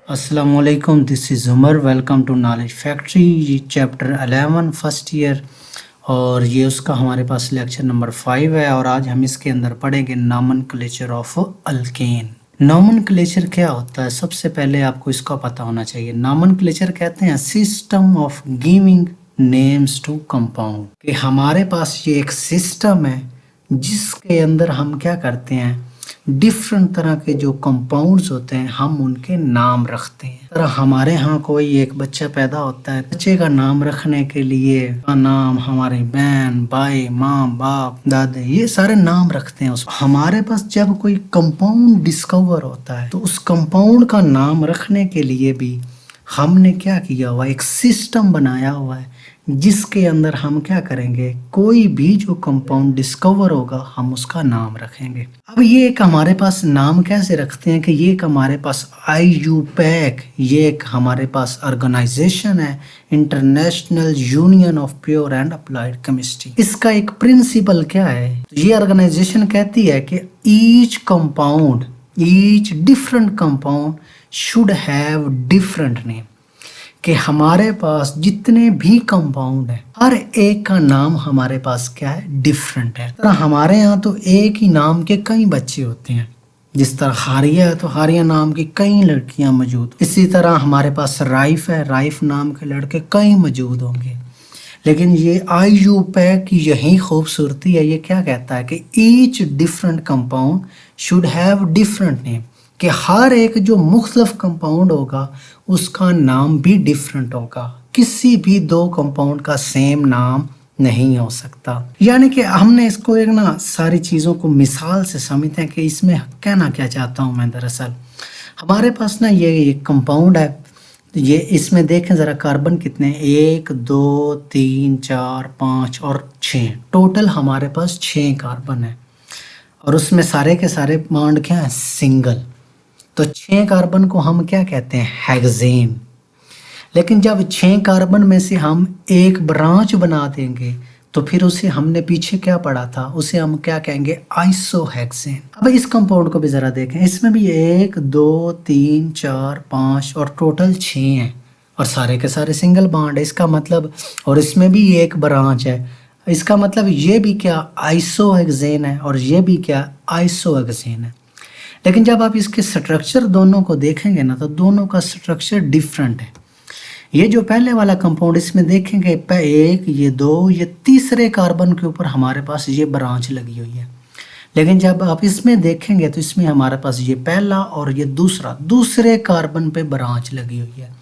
Assalamualaikum, this is Umar. Welcome to Knowledge Factory chapter 11 first year. और ये उसका हमारे पास लेक्चर नंबर 5 है और आज हम इसके अंदर पढ़ेंगे नॉमेनक्लेचर ऑफ अल्केन। नॉमेनक्लेचर क्या होता है, सबसे पहले आपको इसका पता होना चाहिए। नॉमेनक्लेचर कहते हैं system of giving names to compound, कि हमारे पास ये एक सिस्टम है जिसके अंदर हम क्या करते हैं, डिफरेंट तरह के जो कंपाउंड्स होते हैं हम उनके नाम रखते हैं। तरह हमारे यहाँ कोई एक बच्चा पैदा होता है, बच्चे का नाम रखने के लिए का नाम हमारे बहन, भाई, माँ, बाप, दादे, ये सारे नाम रखते हैं। हमारे पास जब कोई कंपाउंड डिस्कवर होता है तो उस कंपाउंड का नाम रखने के लिए भी हमने क्या किया हुआ, एक सिस्टम बनाया हुआ है जिसके अंदर हम क्या करेंगे, कोई भी जो कंपाउंड डिस्कवर होगा हम उसका नाम रखेंगे। अब ये एक हमारे पास नाम कैसे रखते हैं कि ये एक हमारे पास IUPAC, ये एक हमारे पास ऑर्गेनाइजेशन है, international union of pure and applied chemistry. इसका एक प्रिंसिपल क्या है, तो ये ऑर्गेनाइजेशन कहती है कि each different compound should have different name, कि हमारे पास जितने भी कंपाउंड है हर एक का नाम हमारे पास क्या है, डिफरेंट है। तो हमारे यहाँ तो एक ही नाम के कई बच्चे होते हैं, जिस तरह हारिया है तो हारिया नाम की कई लड़कियां मौजूद, इसी तरह हमारे पास राइफ है, राइफ नाम के लड़के कई मौजूद होंगे। लेकिन ये IUPAC की यही खूबसूरती है, ये क्या कहता है कि each different compound should have different name, कि हर एक जो मुख्तलिफ कंपाउंड होगा उसका नाम भी डिफरेंट होगा। किसी भी दो कंपाउंड का सेम नाम नहीं हो सकता। यानी कि हमने इसको एक ना सारी चीज़ों को मिसाल से समझते हैं कि इसमें कहना क्या चाहता हूँ मैं। दरअसल हमारे पास ना ये एक कंपाउंड है, ये इसमें देखें ज़रा कार्बन कितने, 1 2 3 4 5 और 6, टोटल हमारे पास 6 कार्बन है और उसमें सारे के सारे बॉन्ड क्या है, सिंगल। तो 6 कार्बन को हम क्या कहते हैं, हेक्सेन। लेकिन जब 6 कार्बन में से हम एक ब्रांच बना देंगे तो फिर उसे हमने पीछे क्या पढ़ा था, उसे हम क्या कहेंगे, आइसोहेक्सेन। अब इस कंपाउंड को भी ज़रा देखें, इसमें भी 1 2 3 4 5 और टोटल 6 हैं और सारे के सारे सिंगल बॉन्ड है। इसका मतलब, और इसमें भी एक ब्रांच है, इसका मतलब ये भी क्या, आइसोहेक्सेन है और ये भी क्या, आइसोहेक्सेन है। लेकिन जब आप इसके स्ट्रक्चर दोनों को देखेंगे ना तो दोनों का स्ट्रक्चर डिफरेंट है। ये जो पहले वाला कंपाउंड, इसमें देखेंगे 1 ये 2 ये तीसरे कार्बन के ऊपर हमारे पास ये ब्रांच लगी हुई है। लेकिन जब आप इसमें देखेंगे तो इसमें हमारे पास ये पहला और ये दूसरे कार्बन पे ब्रांच लगी हुई है।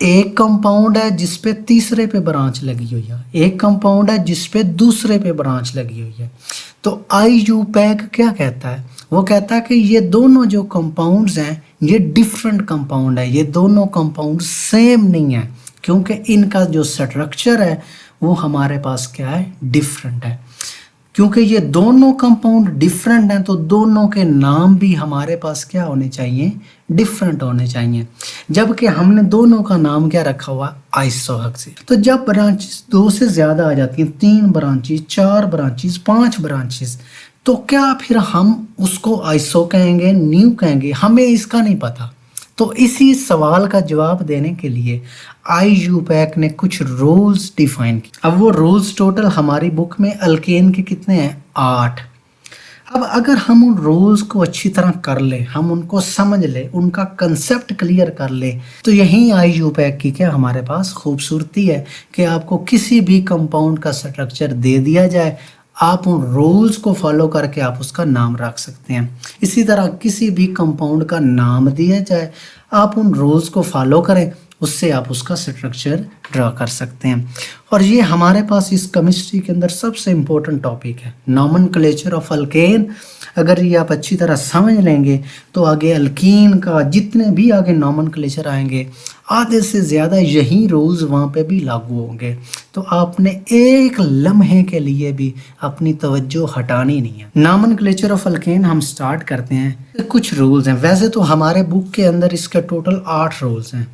एक कंपाउंड है जिसपे तीसरे पे ब्रांच लगी हुई है, एक कंपाउंड है जिसपे दूसरे पे ब्रांच लगी हुई है। तो IUPAC क्या कहता है, वो कहता है कि ये दोनों जो कंपाउंड्स हैं ये डिफरेंट कंपाउंड है, ये दोनों कंपाउंड सेम नहीं है, क्योंकि इनका जो स्ट्रक्चर है वो हमारे पास क्या है, डिफरेंट है। क्योंकि ये दोनों कंपाउंड डिफरेंट हैं तो दोनों के नाम भी हमारे पास क्या होने चाहिए, डिफरेंट होने चाहिए। जबकि हमने दोनों का नाम क्या रखा हुआ, आइसोहेक्सेन। तो जब ब्रांचेस 2 से ज़्यादा आ जाती हैं, 3 ब्रांचेस, 4 ब्रांचेस, 5 ब्रांचेस, तो क्या फिर हम उसको आइसो कहेंगे, न्यू कहेंगे, हमें इसका नहीं पता। तो इसी सवाल का जवाब देने के लिए IUPAC ने कुछ रूल्स डिफाइन किए। अब वो रूल्स टोटल हमारी बुक में अल्केन के कितने हैं, 8। अब अगर हम उन रूल्स को अच्छी तरह कर ले, हम उनको समझ ले, उनका कंसेप्ट क्लियर कर ले, तो यही IUPAC की क्या हमारे पास खूबसूरती है कि आपको किसी भी कंपाउंड का स्ट्रक्चर दे दिया जाए, आप उन रूल्स को फॉलो करके आप उसका नाम रख सकते हैं। इसी तरह किसी भी कंपाउंड का नाम दिया जाए, आप उन रूल्स को फॉलो करें, उससे आप उसका स्ट्रक्चर ड्रा कर सकते हैं। और ये हमारे पास इस केमिस्ट्री के अंदर सबसे इम्पोर्टेंट टॉपिक है, नॉमेनक्लेचर ऑफ अल्केन। अगर ये आप अच्छी तरह समझ लेंगे तो आगे अल्कीन का जितने भी आगे नॉमेनक्लेचर आएंगे, आधे से ज़्यादा यही रूल्स वहाँ पे भी लागू होंगे। तो आपने एक लम्हे के लिए भी अपनी तवज्जो हटानी नहीं है। नॉमेनक्लेचर ऑफ अल्केन हम स्टार्ट करते हैं। कुछ रूल्स हैं, वैसे तो हमारे बुक के अंदर इसके टोटल 8 रूल्स हैं,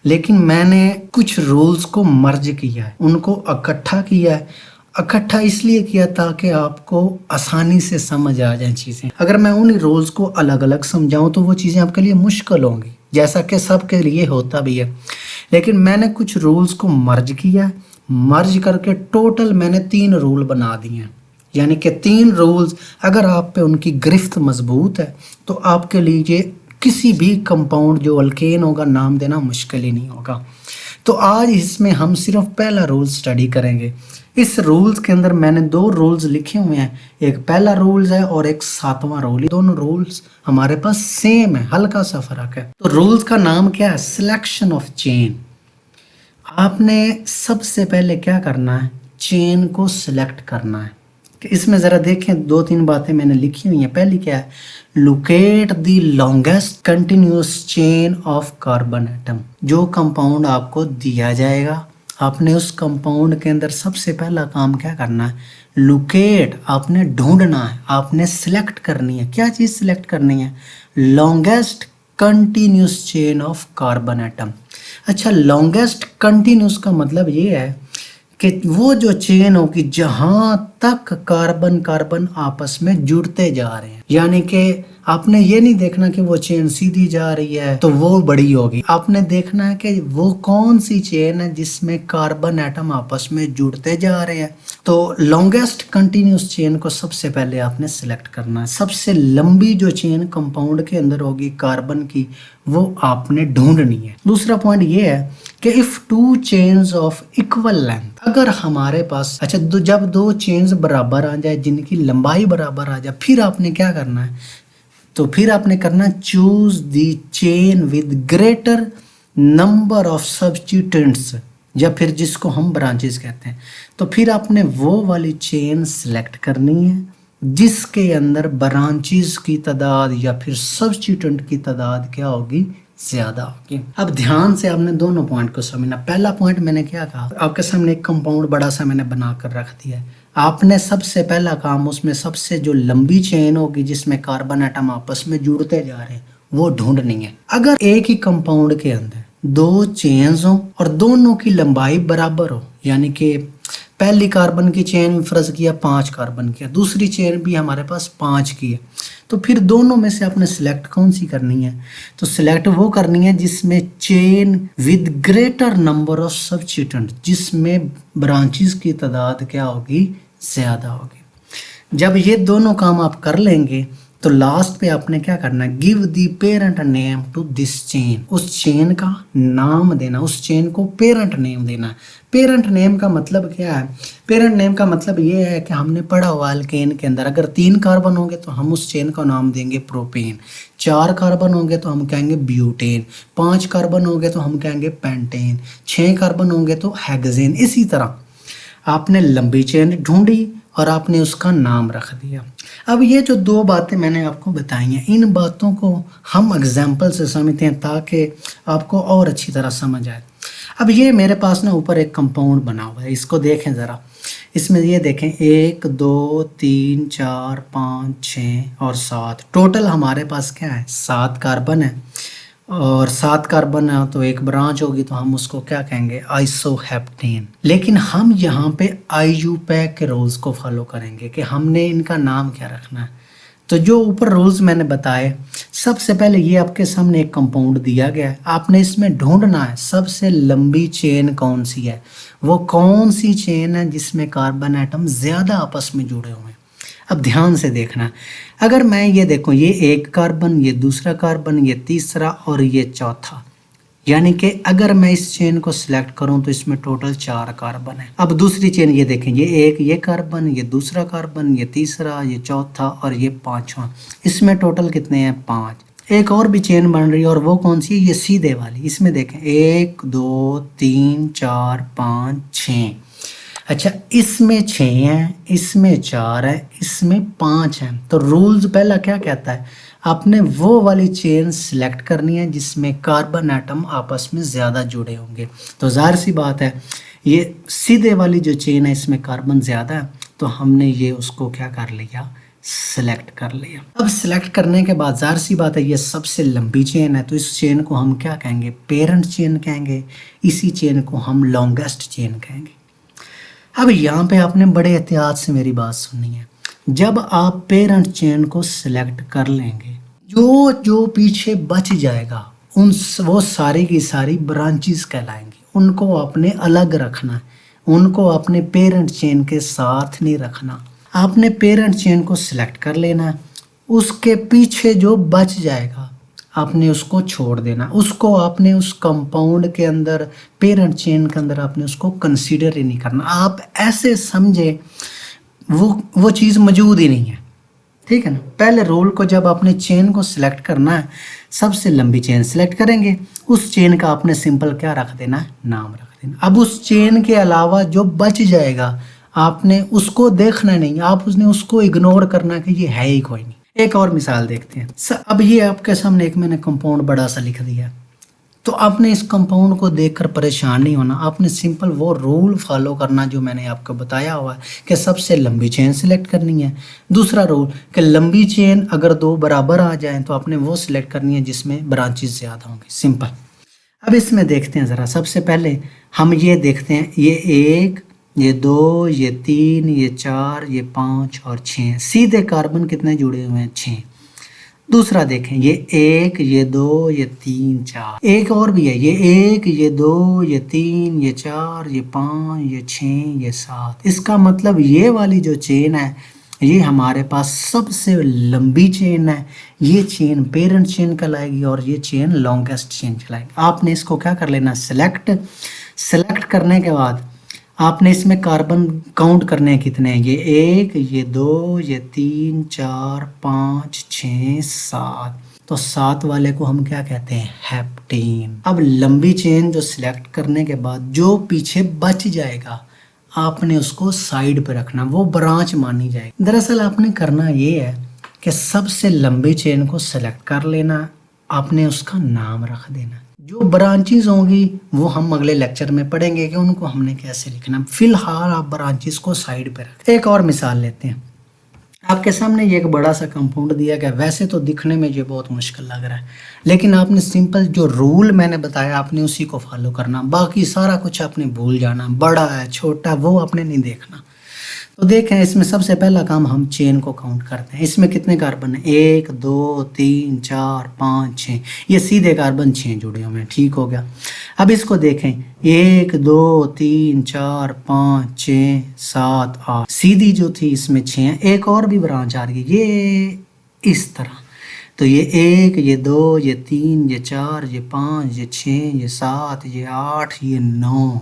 लेकिन मैंने कुछ रूल्स को मर्ज किया है, उनको इकट्ठा किया है। इकट्ठा इसलिए किया ताकि आपको आसानी से समझ आ जाए चीज़ें। अगर मैं उन रूल्स को अलग अलग समझाऊं तो वो चीज़ें आपके लिए मुश्किल होंगी। जैसा कि सबके लिए होता भी है। लेकिन मैंने कुछ रूल्स को मर्ज किया, मर्ज करके टोटल मैंने 3 रूल बना दिए हैं। यानी कि 3 रूल्स अगर आप पे उनकी गिरफ्त मजबूत है तो आपके लिए किसी भी कंपाउंड जो अल्केन होगा नाम देना मुश्किल ही नहीं होगा। तो आज इसमें हम सिर्फ पहला रूल स्टडी करेंगे। इस रूल्स के अंदर मैंने 2 रूल्स लिखे हुए हैं, एक पहला रूल्स है और एक 7वां रूल। ये दोनों रूल्स हमारे पास सेम है, हल्का सा फर्क है। तो रूल्स का नाम क्या है? Selection of chain. आपने सबसे पहले क्या करना है? चेन को सिलेक्ट करना है। कि इसमें ज़रा देखें 2-3 बातें मैंने लिखी हुई हैं। पहली क्या है? Locate the longest continuous chain of carbon atom. जो कंपाउंड आपको दिया जाएगा, आपने उस कंपाउंड के अंदर सबसे पहला काम क्या करना है? लोकेट, आपने ढूंढना है, आपने सिलेक्ट करनी है। क्या चीज़ सिलेक्ट करनी है? Longest continuous chain of carbon atom. अच्छा, लॉन्गेस्ट कंटिन्यूस का मतलब ये है कि वो जो चेन होगी जहां तक कार्बन कार्बन आपस में जुड़ते जा रहे हैं। यानी कि आपने ये नहीं देखना कि वो चेन सीधी जा रही है तो वो बड़ी होगी। आपने देखना है कि वो कौन सी चेन है जिसमें कार्बन एटम आपस में जुड़ते जा रहे हैं। तो लॉन्गेस्ट कंटिन्यूस चेन को सबसे पहले आपने सिलेक्ट करना है। सबसे लंबी जो चेन कंपाउंड के अंदर होगी कार्बन की, वो आपने ढूंढनी है। दूसरा पॉइंट ये है कि if 2 chains of equal length, अगर हमारे पास जब 2 चेन्स बराबर आ जाए, जिनकी लंबाई बराबर आ जाए, फिर आपने क्या करना है? तो फिर आपने करना choose the chain with greater number of substituents, या फिर जिसको हम ब्रांचेस कहते हैं। तो फिर आपने वो वाली चेन सिलेक्ट करनी है जिसके अंदर ब्रांचेस की तादाद या फिर सब्स्टिट्यूएंट की तादाद क्या होगी? ज्यादा होगी। अब ध्यान से आपने दोनों पॉइंट को समझना। पहला पॉइंट मैंने क्या कहा? आपके सामने एक कंपाउंड बड़ा सा मैंने बनाकर रख दिया है। आपने सबसे पहला काम उसमें सबसे जो लंबी चेन होगी जिसमें कार्बन एटम आपस में जुड़ते जा रहे हैं वो ढूंढनी है। अगर एक ही कंपाउंड के अंदर 2 चेन्स हो और दोनों की लंबाई बराबर हो, यानी कि पहली कार्बन की चेन में फर्ज किया 5 कार्बन की, दूसरी चेन भी हमारे पास 5 की है, तो फिर दोनों में से आपने सिलेक्ट कौन सी करनी है? तो सिलेक्ट वो करनी है जिसमें chain with greater number of substituent, जिसमें ब्रांचेस की तादाद क्या होगी? ज्यादा होगी। जब ये दोनों काम आप कर लेंगे तो लास्ट पे आपने क्या करना है? Give the parent name to this chain. उस चेन का नाम देना, उस चेन को पेरेंट नेम देना। पेरेंट नेम का मतलब क्या है? पेरेंट नेम का मतलब ये है कि हमने पढ़ा हुआ अल्केन के अंदर अगर 3 कार्बन होंगे तो हम उस चेन का नाम देंगे प्रोपेन, 4 कार्बन होंगे तो हम कहेंगे ब्यूटेन, 5 कार्बन होंगे तो हम कहेंगे पेंटेन, 6 कार्बन होंगे तो हेक्सेन। इसी तरह आपने लंबी चेन ढूंढी और आपने उसका नाम रख दिया। अब ये जो 2 बातें मैंने आपको बताई हैं, इन बातों को हम एग्जाम्पल से समझते हैं ताकि आपको और अच्छी तरह समझ आए। अब ये मेरे पास ना ऊपर एक कंपाउंड बना हुआ है, इसको देखें ज़रा। इसमें ये देखें 1 2 3 4 5 6 और 7, टोटल हमारे पास क्या है? 7 कार्बन है। और 7 कार्बन है तो एक ब्रांच होगी तो हम उसको क्या कहेंगे? आइसोहेप्टेन। लेकिन हम यहाँ पे आईयूपैक के रूल्स को फॉलो करेंगे कि हमने इनका नाम क्या रखना है। तो जो ऊपर रूल्स मैंने बताए, सबसे पहले ये आपके सामने एक कंपाउंड दिया गया है, आपने इसमें ढूंढना है सबसे लंबी चेन कौन सी है, वो कौन सी चेन है जिसमें कार्बन एटम ज़्यादा आपस में जुड़े हुए हैं। अब ध्यान से देखना, अगर मैं ये देखूं, ये 1 कार्बन, ये दूसरा कार्बन, ये तीसरा और ये चौथा, यानी कि अगर मैं इस चेन को सिलेक्ट करूं तो इसमें टोटल 4 कार्बन है। अब दूसरी चेन ये देखें, ये 1, ये कार्बन, ये दूसरा कार्बन, ये तीसरा, ये चौथा और ये 5वां, इसमें टोटल कितने हैं? 5। एक और भी चेन बन रही है और वो कौन सी है? ये सीधे वाली। इसमें देखें 1 2 3 4 5 6। अच्छा, इसमें 6 हैं, इसमें 4 है, इसमें 5 हैं। तो रूल्स पहला क्या कहता है? आपने वो वाली चेन सिलेक्ट करनी है जिसमें कार्बन एटम आपस में ज़्यादा जुड़े होंगे। तो जाहिर सी बात है ये सीधे वाली जो चेन है इसमें कार्बन ज़्यादा है, तो हमने ये उसको क्या कर लिया? सिलेक्ट कर लिया। अब सिलेक्ट करने के बाद जाहिर सी बात है ये सबसे लंबी चेन है, तो इस चेन को हम क्या कहेंगे? पेरेंट चेन कहेंगे। इसी चेन को हम लॉन्गेस्ट चेन कहेंगे। अब यहाँ पे आपने बड़े एहतियात से मेरी बात सुननी है। जब आप पेरेंट चेन को सिलेक्ट कर लेंगे, जो जो पीछे बच जाएगा उन वो सारी की सारी ब्रांचेस कहलाएंगी। उनको आपने अलग रखना है, उनको अपने पेरेंट चेन के साथ नहीं रखना। आपने पेरेंट चेन को सिलेक्ट कर लेना है, उसके पीछे जो बच जाएगा आपने उसको छोड़ देना, उसको आपने उस कंपाउंड के अंदर, पेरेंट चेन के अंदर आपने उसको कंसीडर ही नहीं करना। आप ऐसे समझे वो चीज़ मौजूद ही नहीं है, ठीक है ना। पहले रूल को जब आपने चेन को सिलेक्ट करना है, सबसे लंबी चेन सिलेक्ट करेंगे, उस चेन का आपने सिंपल क्या रख देना है, नाम रख देना। अब उस चेन के अलावा जो बच जाएगा आपने उसको देखना नहीं, आप उसने उसको इग्नोर करना कि ये है ही कोई नहीं। एक और मिसाल देखते हैं। अब ये आपके सामने एक मैंने कंपाउंड बड़ा सा लिख दिया, तो आपने इस कंपाउंड को देखकर परेशान नहीं होना, आपने सिंपल वो रूल फॉलो करना जो मैंने आपको बताया हुआ है कि सबसे लंबी चेन सिलेक्ट करनी है। दूसरा रूल कि लंबी चेन अगर दो बराबर आ जाएं तो आपने वो सिलेक्ट करनी है जिसमें ब्रांचेस ज़्यादा होंगी, सिंपल। अब इसमें देखते हैं ज़रा, सबसे पहले हम ये देखते हैं, ये 1, ये 2, ये 3, ये 4, ये 5 और 6, सीधे कार्बन कितने जुड़े हुए हैं, 6। दूसरा देखें, ये 1, ये 2, ये 3, 4, एक और भी है, ये 1, ये 2, ये 3, ये 4, ये 5, ये 6, ये 7। इसका मतलब ये वाली जो चेन है ये हमारे पास सबसे लंबी चेन है। ये चेन पेरेंट चेन कहलाएगी और ये चेन लॉन्गेस्ट चेन कहलाएगी। आपने इसको क्या कर लेना, सेलेक्ट करने के बाद आपने इसमें कार्बन काउंट करने हैं कितने हैं, ये 1, ये 2, ये 3, 4, 5, 6, 7। तो 7 वाले को हम क्या कहते हैं, हेप्टेन। अब लंबी चेन जो सिलेक्ट करने के बाद जो पीछे बच जाएगा आपने उसको साइड पे रखना, वो ब्रांच मानी जाएगी। दरअसल आपने करना ये है कि सबसे लंबी चेन को सिलेक्ट कर लेना, आपने उसका नाम रख देना। जो ब्रांचेस होंगी वो हम अगले लेक्चर में पढ़ेंगे कि उनको हमने कैसे लिखना। फिलहाल आप ब्रांचेस को साइड पे रखें। एक और मिसाल लेते हैं, आपके सामने ये एक बड़ा सा कंपाउंड दिया गया। वैसे तो दिखने में ये बहुत मुश्किल लग रहा है, लेकिन आपने सिंपल जो रूल मैंने बताया आपने उसी को फॉलो करना, बाकी सारा कुछ आपने भूल जाना। बड़ा है छोटा वो आपने नहीं देखना। तो देखें, इसमें सबसे पहला काम हम चेन को काउंट करते हैं। इसमें कितने कार्बन है, 1, 2, 3, 4, 5, 6। ये सीधे कार्बन 6 जुड़े हुए हैं, ठीक हो गया। अब इसको देखें, 1, 2, 3, 4, 5, 6, 7, 8। सीधी जो थी इसमें 6 है, एक और भी ब्रांच आ रही है ये इस तरह। तो ये 1, ये 2, ये 3, ये 4, ये 5, ये 6, ये 7, ये 8, ये 9।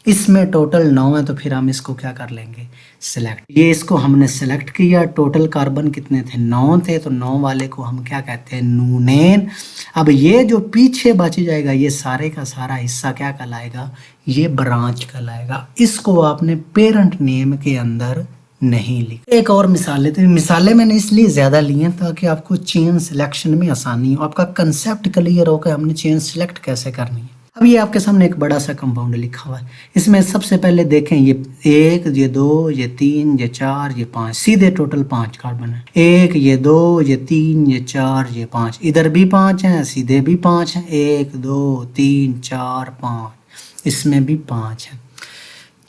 इसमें टोटल 9 है, तो फिर हम इसको क्या कर लेंगे, सिलेक्ट। ये इसको हमने सिलेक्ट किया, टोटल कार्बन कितने थे, 9 थे, तो 9 वाले को हम क्या कहते हैं, नूनेन। अब ये जो पीछे बच जाएगा ये सारे का सारा हिस्सा क्या कहलाएगा, ये ब्रांच कहलाएगा। इसको आपने पेरेंट नेम के अंदर नहीं लिखा। एक और मिसाल लेते हैं। मिसालें मैंने इसलिए ज़्यादा ली हैं ताकि आपको चेन सिलेक्शन में आसानी हो, आपका कंसेप्ट क्लियर हो कि हमने चेन सिलेक्ट कैसे करनी है। अब ये आपके सामने एक बड़ा सा कंपाउंड लिखा हुआ है। इसमें सबसे पहले देखें, ये 1, ये 2, ये 3, ये 4, ये 5, सीधे टोटल 5 कार्बन है। 1, ये 2, ये 3, ये 4, ये 5, इधर भी 5 हैं, सीधे भी 5 हैं। 1, 2, 3, 4, 5, इसमें भी 5 है।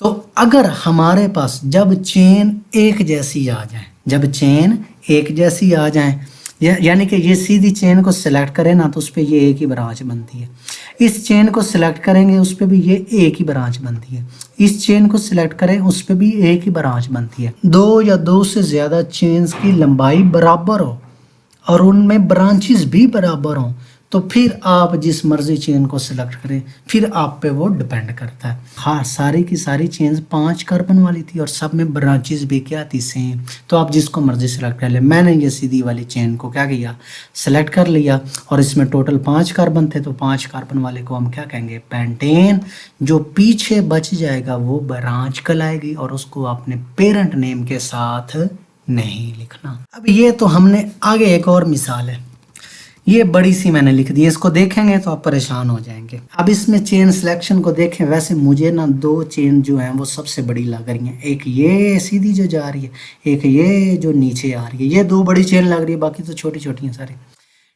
तो अगर हमारे पास जब चेन एक जैसी आ जाए, जब चेन एक जैसी आ जाए, यानी कि ये सीधी चेन को सिलेक्ट करें ना तो उस पर ये एक ही ब्रांच बनती है। इस चेन को सिलेक्ट करेंगे उस पर भी ये एक ही ब्रांच बनती है। इस चेन को सिलेक्ट करें उस पर भी एक ही ब्रांच बनती है। 2 या 2 से ज़्यादा चेन्स की लंबाई बराबर हो और उनमें ब्रांचेस भी बराबर हों तो फिर आप जिस मर्जी चेन को सिलेक्ट करें, फिर आप पे वो डिपेंड करता है। हाँ, सारी की सारी चेन्स 5 कार्बन वाली थी और सब में ब्रांचेस भी क्या थी, सेम। तो आप जिसको मर्जी सिलेक्ट कर ले। मैंने ये सीधी वाली चेन को क्या किया, सिलेक्ट कर लिया और इसमें टोटल 5 कार्बन थे, तो 5 कार्बन वाले को हम क्या कहेंगे, पेंटेन। जो पीछे बच जाएगा वो ब्रांच कहलाएगी और उसको आपने पेरेंट नेम के साथ नहीं लिखना। अब ये तो हमने, आगे एक और मिसाल है, ये बड़ी सी मैंने लिख दी है, इसको देखेंगे तो आप परेशान हो जाएंगे। अब इसमें चेन सिलेक्शन को देखें, वैसे मुझे ना 2 चेन जो हैं वो सबसे बड़ी लग रही हैं। एक ये सीधी जो जा रही है, एक ये जो नीचे आ रही है। ये 2 बड़ी चेन लग रही है, बाकी तो छोटी छोटी हैं सारी,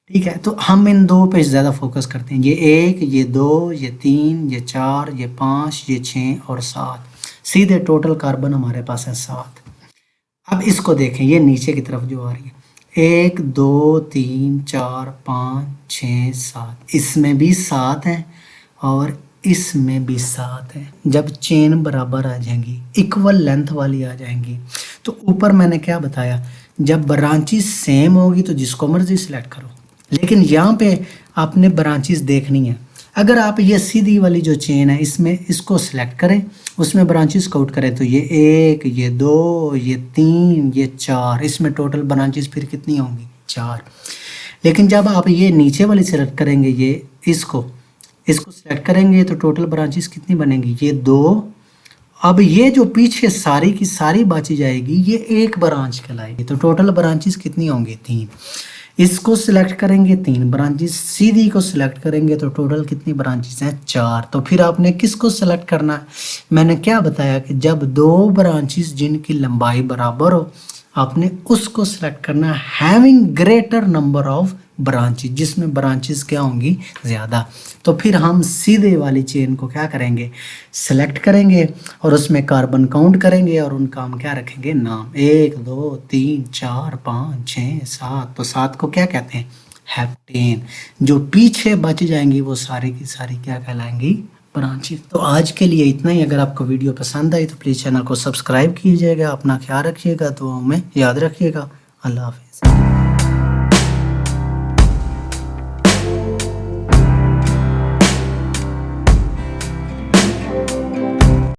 ठीक है। तो हम इन 2 पे ज़्यादा फोकस करते हैं। ये 1, ये 2, ये 3, ये 4, ये 5, ये 6 और 7, सीधे टोटल कार्बन हमारे पास है 7। अब इसको देखें, ये नीचे की तरफ जो आ रही है, 1 2 3 4 5 6 7, इसमें भी 7 है और इसमें भी 7 है। जब चेन बराबर आ जाएंगी, इक्वल लेंथ वाली आ जाएंगी, तो ऊपर मैंने क्या बताया, जब ब्रांचेस सेम होगी तो जिसको मर्जी सिलेक्ट करो, लेकिन यहाँ पे आपने ब्रांचेस देखनी है। अगर आप ये सीधी वाली जो चेन है इसमें इसको सिलेक्ट करें, उसमें ब्रांचेस काउंट करें तो ये 1, ये 2, ये 3, ये 4, इसमें टोटल ब्रांचेस फिर कितनी होंगी, 4। लेकिन जब आप ये नीचे वाली सेलेक्ट करेंगे, ये इसको सिलेक्ट करेंगे तो टोटल ब्रांचेस कितनी बनेंगी, ये 2। अब ये जो पीछे सारी की सारी बाची जाएगी ये एक ब्रांच कहलाएगी, तो टोटल ब्रांचेस कितनी होंगी, 3। इसको सिलेक्ट करेंगे 3 ब्रांचेस, सीधी को सिलेक्ट करेंगे तो टोटल कितनी ब्रांचेस हैं, 4। तो फिर आपने किसको सिलेक्ट करना है, मैंने क्या बताया कि जब 2 ब्रांचेस जिनकी लंबाई बराबर हो आपने उसको सिलेक्ट करना है, having greater number of branches, जिसमें ब्रांचेस क्या होंगी, ज़्यादा। तो फिर हम सीधे वाली चेन को क्या करेंगे, सेलेक्ट करेंगे और उसमें कार्बन काउंट करेंगे और उनका हम क्या रखेंगे, नाम। 1 2 3 4 5 6 7, तो 7 को क्या कहते हैं, हेप्टेन। जो पीछे बच जाएंगी वो सारी की सारी क्या कहलाएंगी, ब्रांचेस। तो आज के लिए इतना ही। अगर आपको वीडियो पसंद आई तो प्लीज़ चैनल को सब्सक्राइब कीजिएगा, अपना ख्याल रखिएगा, तो हमें याद रखिएगा। अल्लाह हाफिज़।